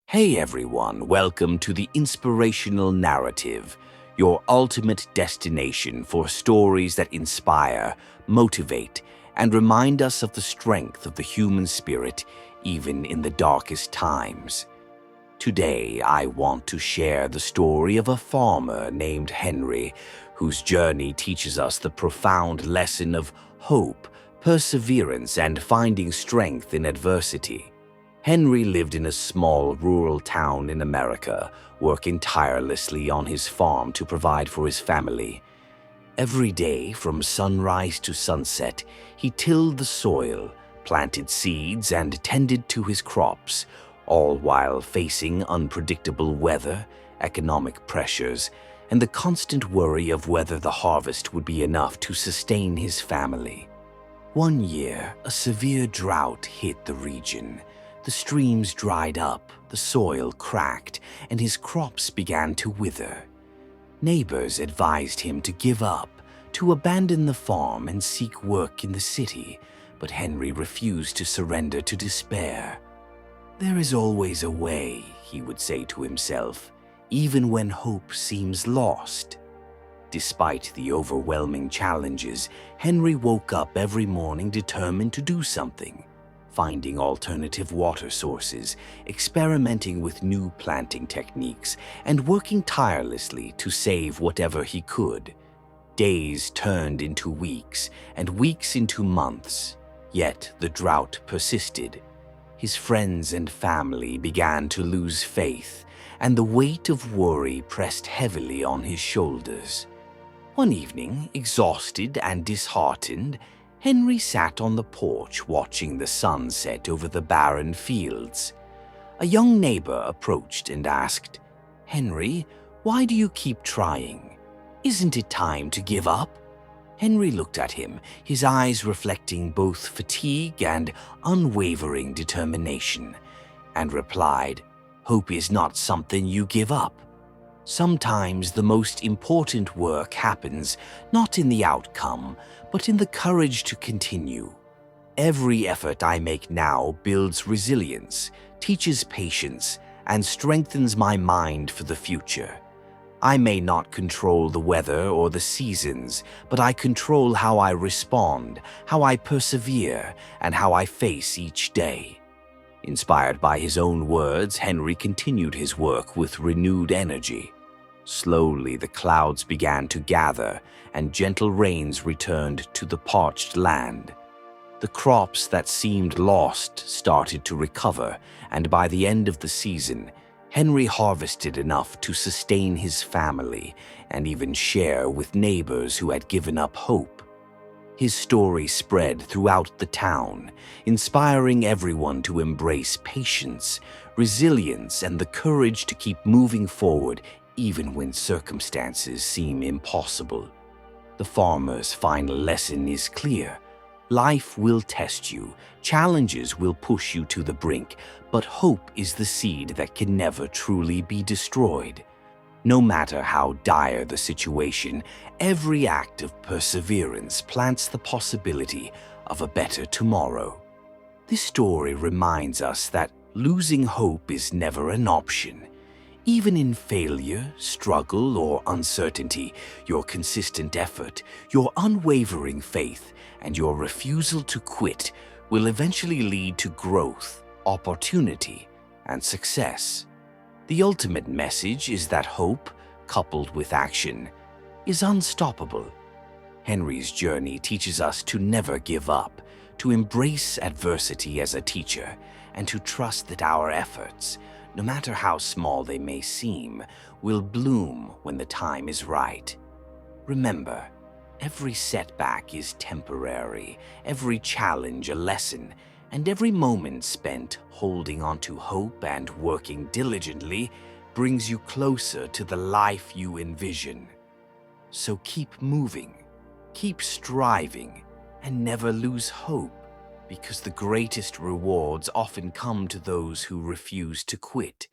Hey everyone, welcome to the Inspirational Narrative, your ultimate destination for stories that inspire, motivate, and remind us of the strength of the human spirit even in the darkest times. Today, I want to share the story of a farmer named Henry, whose journey teaches us the profound lesson of hope, perseverance, and finding strength in adversity. Henry lived in a small rural town in America, working tirelessly on his farm to provide for his family. Every day, from sunrise to sunset, he tilled the soil, planted seeds, and tended to his crops, all while facing unpredictable weather, economic pressures, and the constant worry of whether the harvest would be enough to sustain his family. One year, a severe drought hit the region. The streams dried up, the soil cracked, and his crops began to wither. Neighbors advised him to give up, to abandon the farm and seek work in the city, but Henry refused to surrender to despair. "There is always a way," he would say to himself, "even when hope seems lost." Despite the overwhelming challenges, Henry woke up every morning determined to do something. Finding alternative water sources, experimenting with new planting techniques, and working tirelessly to save whatever he could. Days turned into weeks, and weeks into months, yet the drought persisted. His friends and family began to lose faith, and the weight of worry pressed heavily on his shoulders. One evening, exhausted and disheartened, Henry sat on the porch watching the sun set over the barren fields. A young neighbor approached and asked, "Henry, why do you keep trying? Isn't it time to give up?" Henry looked at him, his eyes reflecting both fatigue and unwavering determination, and replied, "Hope is not something you give up. Sometimes the most important work happens not in the outcome, but in the courage to continue. Every effort I make now builds resilience, teaches patience, and strengthens my mind for the future. I may not control the weather or the seasons, but I control how I respond, how I persevere, and how I face each day." Inspired by his own words, Henry continued his work with renewed energy. Slowly, the clouds began to gather, and gentle rains returned to the parched land. The crops that seemed lost started to recover, and by the end of the season, Henry harvested enough to sustain his family and even share with neighbors who had given up hope. His story spread throughout the town, inspiring everyone to embrace patience, resilience, and the courage to keep moving forward even when circumstances seem impossible. The farmer's final lesson is clear. Life will test you, challenges will push you to the brink, but hope is the seed that can never truly be destroyed. No matter how dire the situation, every act of perseverance plants the possibility of a better tomorrow. This story reminds us that losing hope is never an option. Even in failure, struggle, or uncertainty, your consistent effort, your unwavering faith, and your refusal to quit will eventually lead to growth, opportunity, and success. The ultimate message is that hope, coupled with action, is unstoppable. Henry's journey teaches us to never give up, to embrace adversity as a teacher, and to trust that our efforts, no matter how small they may seem, will bloom when the time is right. Remember, every setback is temporary, every challenge a lesson, and every moment spent holding on to hope and working diligently brings you closer to the life you envision. So keep moving, keep striving, and never lose hope, because the greatest rewards often come to those who refuse to quit.